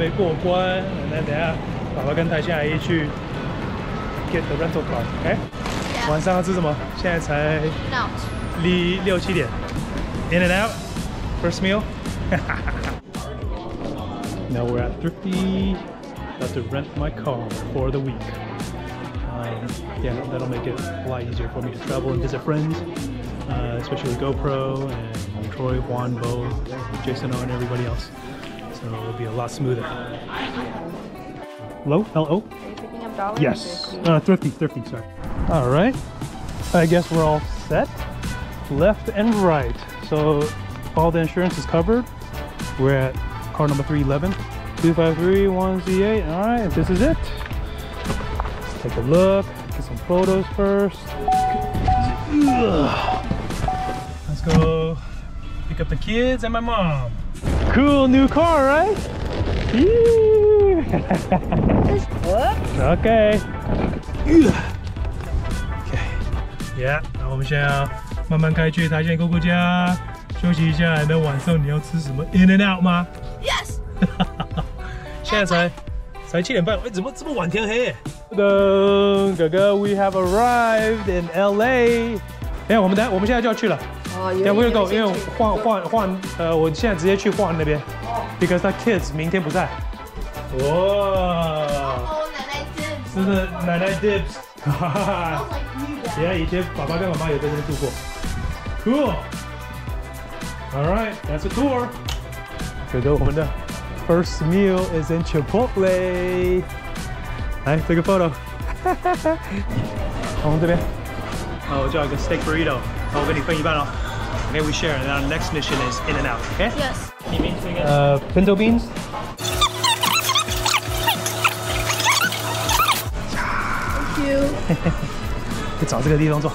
费过关，那等下爸爸跟台下阿姨去 get the rental car，OK？、晚上要吃什么？现在才6、7点 ，In and out first meal。Now we're at Thrifty. About to rent my car for the week. Yeah, that'll make it a lot easier for me to travel and visit friends, especially GoPro and Troy, Juan, Bo, Jason, and everybody else. So it'll be a lot smoother. Hello? Hello? Are you picking up dollars? Yes. Thrifty, sorry. All right. I guess we're all set. Left and right. So all the insurance is covered. We're at car number 311. 2531Z8. All right, this is it. Let's take a look. Get some photos first. Let's go pick up the kids and my mom. Cool new car, right? Okay. Okay. Yeah. 那我们现在要慢慢开去台县姑姑家休息一下。那晚上你要吃什么 ？In and out 吗 Yes. 现在才7点半，怎么这么晚天黑？噔，哥哥 ，We have arrived in LA。哎，我们现在就要去了。哦，Yeah, we'll go， 因为换，我现在直接去换那边 ，because the kids 明天不在。哇！哦，奶奶 dibs。真的，奶奶 dibs。哈哈哈。Yeah， 以前爸爸跟妈妈有在这边住过。Cool。All right, that's a tour。哥哥，我们的 first meal is in Chipotle。来，这个 photo。我们这边。我叫一个 steak burrito，我跟你分一半哦。Okay, we share, and our next mission is in and out. Okay? Yes. Pinto beans. 就找这个地方坐，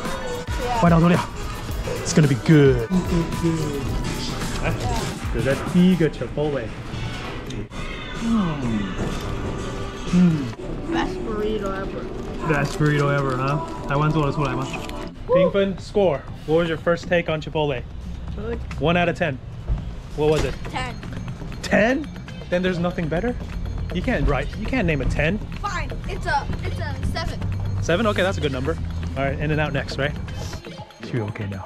外套脱掉。It's gonna be good. 来，这是第一个 Chipotle。Best burrito ever. Best burrito ever, huh? 台湾做得出来吗？评分 score. What was your first take on Chipotle? Good. 1 out of 10. What was it? 10. 10? Then there's nothing better? You can't name a 10. Fine. It's a 7. 7? Okay, that's a good number. All right, in and out next, right? You're okay now.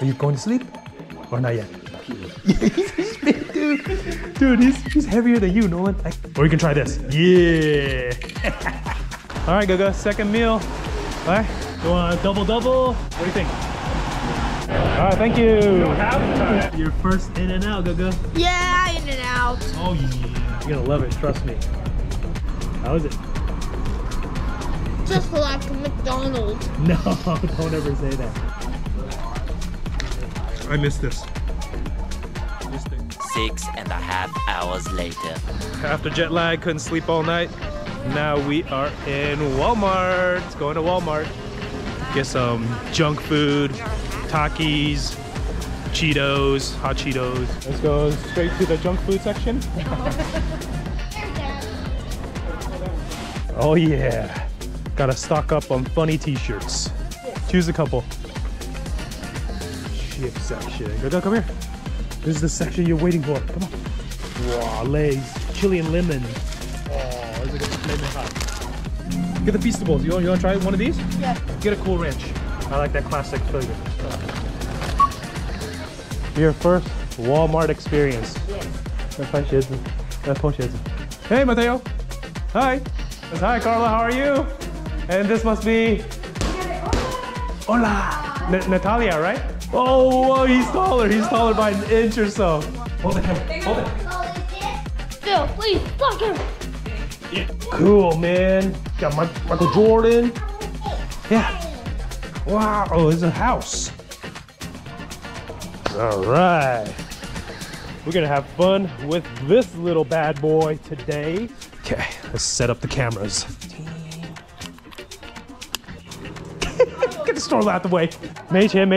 Are you going to sleep? Or not yet? He's big, dude. Dude, he's heavier than you, Nolan. Or you can try this. Yeah. All right, Gaga, second meal. All right, you want a double? What do you think? All right, thank you. You don't have to. Your first in and out, Gaga. Yeah, in and out. Oh yeah, you're gonna love it, trust me. How is it? Just like McDonald's. No, don't ever say that. I miss this. 6.5 hours later. After jet lag, couldn't sleep all night. Now we are in Walmart. Going to Walmart. Get some junk food, Takis, Cheetos, hot Cheetos. Let's go straight to the junk food section. Oh yeah. Gotta stock up on funny t-shirts. Choose a couple. Chip section. Go, come here. This is the section you're waiting for. Come on. Wow, Lay's chili and lemon. Oh, this is gonna be lemon hot. Get the Feastables. You wanna try one of these? Yeah. Get a Cool Ranch. I like that classic flavor. Your first Walmart experience. Hey, Mateo. Hi. Hi, Carla. How are you? And this must be Hola. Natalia, right? Oh, whoa, he's taller. He's taller by an inch or so. Hold the camera. Hold it. Phil, please, fuck him. Yeah. Cool, man. Got Michael Jordan. Yeah. Wow. Oh, it's a house. All right. We're gonna have fun with this little bad boy today. Okay, let's set up the cameras. Get the stroller out the way. 没钱，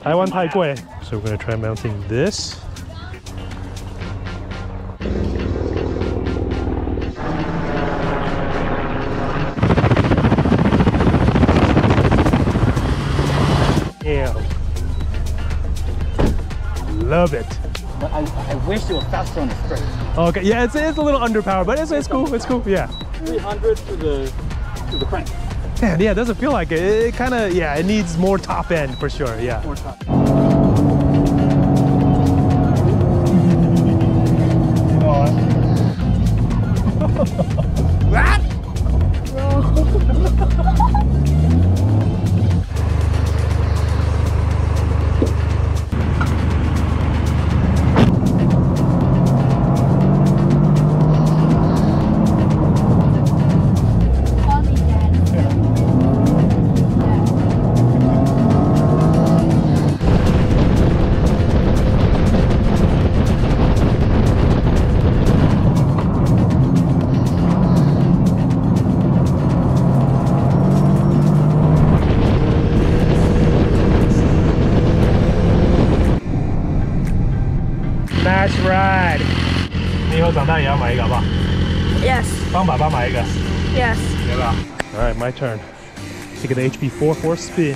台湾太贵. So we're gonna try mounting this. Yeah. Love it. But I wish it was faster on the straight. Okay, yeah, it's a little underpowered, but it's cool. It's cool. Yeah. 300 to the crank. Man, yeah, it doesn't feel like it. It kind of, yeah, it needs more top end for sure. Yeah. More top. Smash ride. 你以后长大也要买一个好不好？ Yes. 帮爸爸买一个， Yes. 要不要 ？All right, my turn. Take the HB4 for a spin.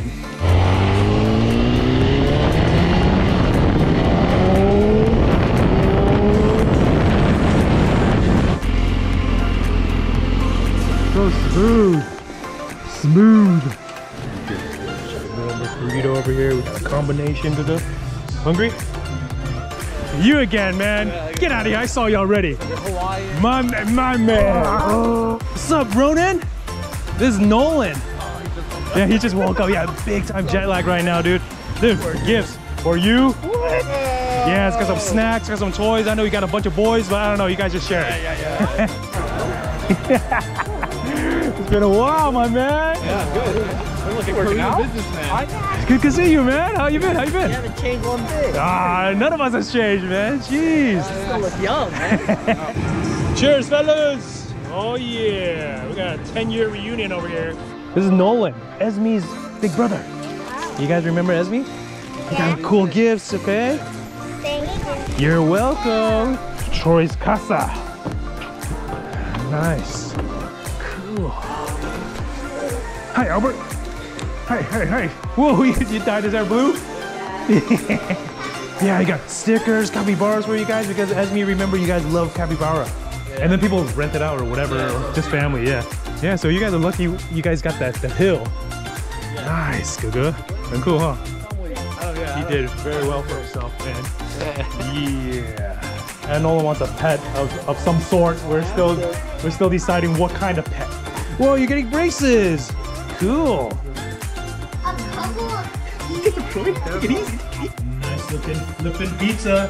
So smooth, smooth. Little burrito over here. We got a combination to the. Hungry? You again, man. Get out of here. I saw you already. My man. What's up, Ronan? This is Nolan. Yeah, he just woke up. Yeah, big time jet lag right now, dude. Dude, gifts for you. Yeah, it's got some snacks, got some toys. I know you got a bunch of boys, but I don't know. You guys just share it. It's been a while, my man. Yeah, good. Working out? Businessman. Good to see you, man. How you been? How you been? You haven't changed one bit. Ah, none of us has changed, man. Jeez. You still look young, man. Cheers, fellas. Oh, yeah. We got a 10-year reunion over here. This is Nolan, Esme's big brother. You guys remember Esme? You got cool gifts, okay? Thank You're welcome. Troy's Casa. Nice. Cool. Hi, Albert. Hey. Whoa, you dyed his hair blue? Yeah, you got stickers, capybaras for you guys because Esme, remember you guys love capybara. And then people rent it out or whatever, or just family, yeah. Yeah, so you guys are lucky you guys got that hill. Nice, good. And cool, huh? Oh, yeah. He did very well for himself, man. Yeah. And Nolan wants a pet of some sort. We're still deciding what kind of pet. Whoa, you're getting braces. Cool. A couple of Take it easy. Nice looking pizza.